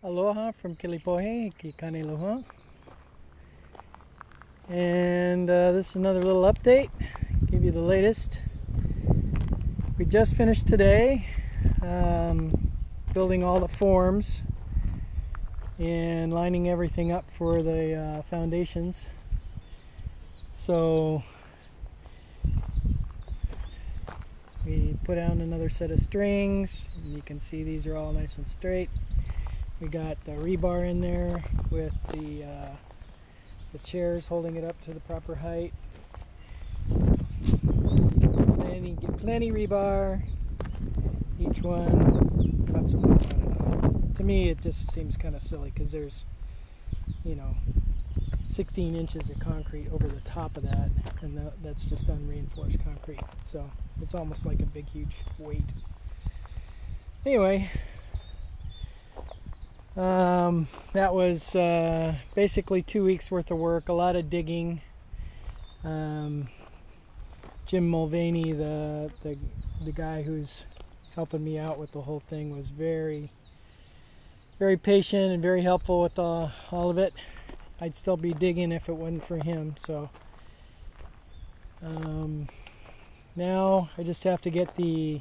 Aloha from Kilipohe, Kikaneloha. And this is another little update. Give you the latest. We just finished today building all the forms and lining everything up for the foundations. So we put down another set of strings, and you can see these are all nice and straight. We got the rebar in there with the chairs holding it up to the proper height. Plenty rebar. Each one cuts a one. I don't know. To me, it just seems kind of silly because there's, 16 inches of concrete over the top of that, and that's just unreinforced concrete. So it's almost like a big, huge weight. Anyway. That was basically 2 weeks worth of work, a lot of digging. Jim Mulvaney, the guy who's helping me out with the whole thing, was very, very patient and very helpful with all of it. I'd still be digging if it wasn't for him. So now I just have to get the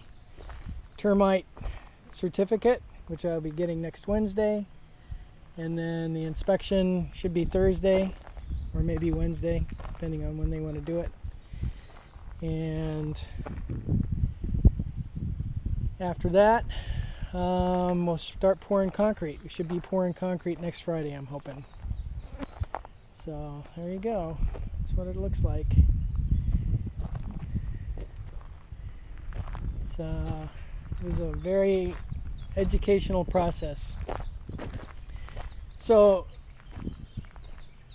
termite certificate, which I'll be getting next Wednesday, and then the inspection should be Thursday or maybe Wednesday, depending on when they want to do it. And after that, we'll start pouring concrete. We should be pouring concrete next Friday, I'm hoping. So there you go. That's what it looks like. It was a very educational process. So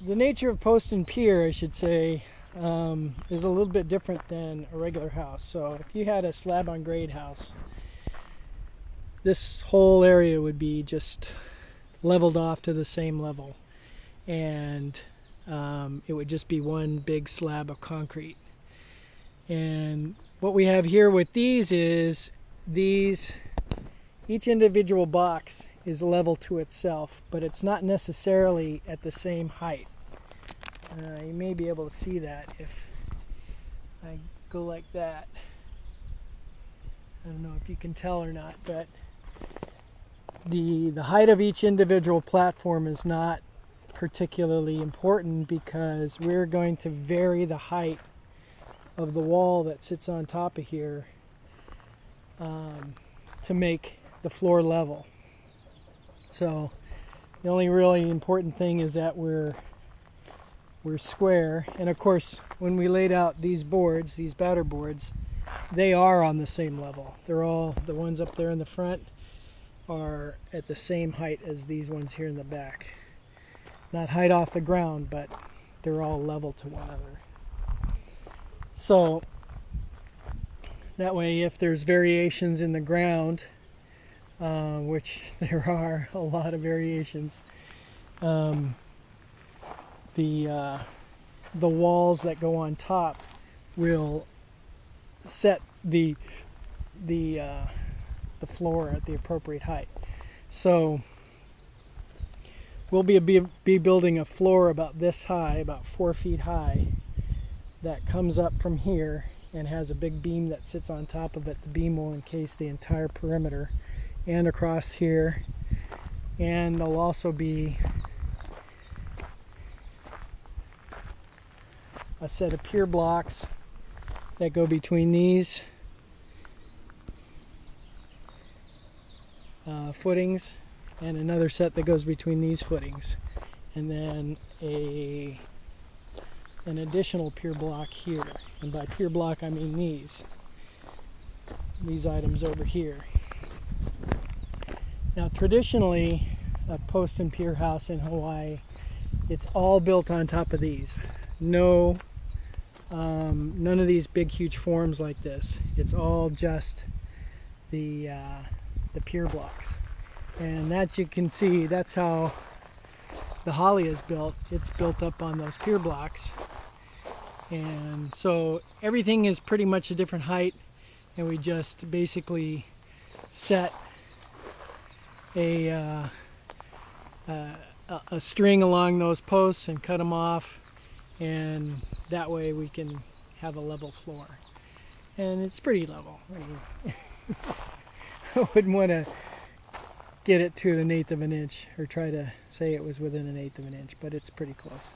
the nature of Post and Pier, I should say, is a little bit different than a regular house. So if you had a slab on grade house, this whole area would be just leveled off to the same level, and it would just be one big slab of concrete. And what we have here with these is each individual box is level to itself, but it's not necessarily at the same height. You may be able to see that if I go like that. I don't know if you can tell or not, but the height of each individual platform is not particularly important, because we're going to vary the height of the wall that sits on top of here to make the floor level. So the only really important thing is that we're square. And of course, when we laid out these boards, these batter boards, they are on the same level. They're all, the ones up there in the front are at the same height as these ones here in the back. Not height off the ground, but they're all level to one another. So that way, if there's variations in the ground, which there are a lot of variations, the walls that go on top will set the floor at the appropriate height. So we'll be building a floor about this high, about 4 feet high, that comes up from here and has a big beam that sits on top of it. The beam will encase the entire perimeter and across here, and there'll also be a set of pier blocks that go between these footings, and another set that goes between these footings, and then an additional pier block here. And by pier block I mean these items over here. Now traditionally, a post and pier house in Hawaii, it's all built on top of these. No, none of these big huge forms like this. It's all just the pier blocks. And that, you can see, that's how the holly is built. It's built up on those pier blocks. And so everything is pretty much a different height, and we just basically set a a string along those posts and cut them off, and that way we can have a level floor. And it's pretty level. I mean, I wouldn't want to get it to an eighth of an inch or try to say it was within an eighth of an inch, but it's pretty close.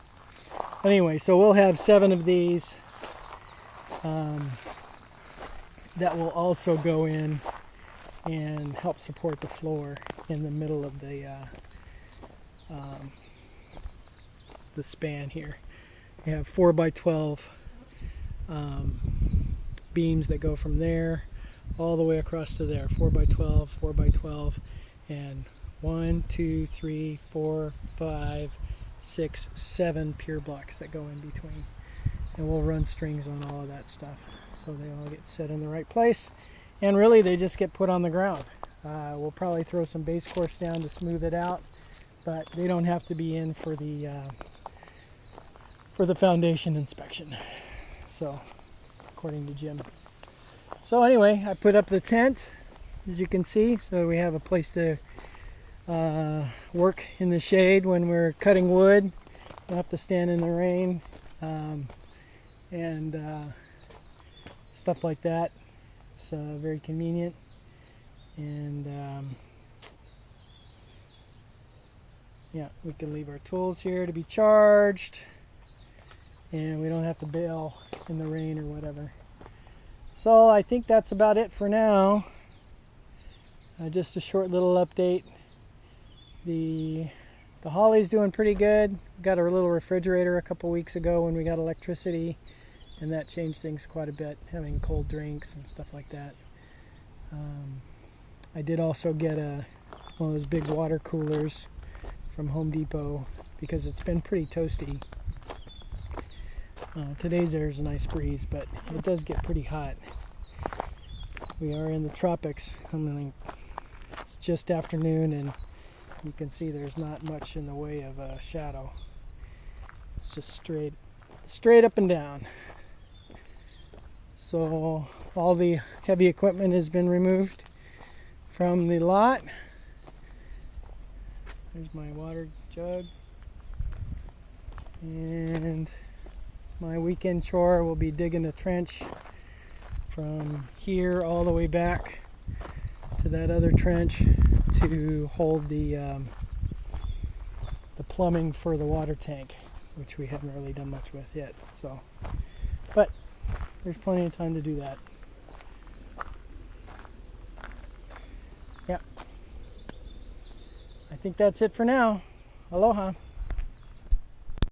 Anyway, so we'll have 7 of these that will also go in and help support the floor in the middle of the span here. We have 4 by 12 beams that go from there all the way across to there. 4 by 12, 4 by 12, and 1, 2, 3, 4, 5, 6, 7 pier blocks that go in between. And we'll run strings on all of that stuff so they all get set in the right place. And really they just get put on the ground. We'll probably throw some base course down to smooth it out, but they don't have to be in for the foundation inspection. So, according to Jim. So anyway, I put up the tent, as you can see, so we have a place to work in the shade when we're cutting wood. Don't have to stand in the rain and stuff like that. It's very convenient, and yeah, we can leave our tools here to be charged, and we don't have to bail in the rain or whatever. So I think that's about it for now. Just a short little update. The holly's doing pretty good. Got a little refrigerator a couple weeks ago when we got electricity, and that changed things quite a bit, having cold drinks and stuff like that. I did also get one of those big water coolers from Home Depot because it's been pretty toasty. Today's there's a nice breeze, but it does get pretty hot. We are in the tropics. I mean, it's just afternoon, and you can see there's not much in the way of a shadow. It's just straight up and down. So all the heavy equipment has been removed from the lot. There's my water jug. And my weekend chore will be digging a trench from here all the way back to that other trench to hold the plumbing for the water tank, which we haven't really done much with yet. So, but there's plenty of time to do that. Yeah, I think that's it for now. Aloha.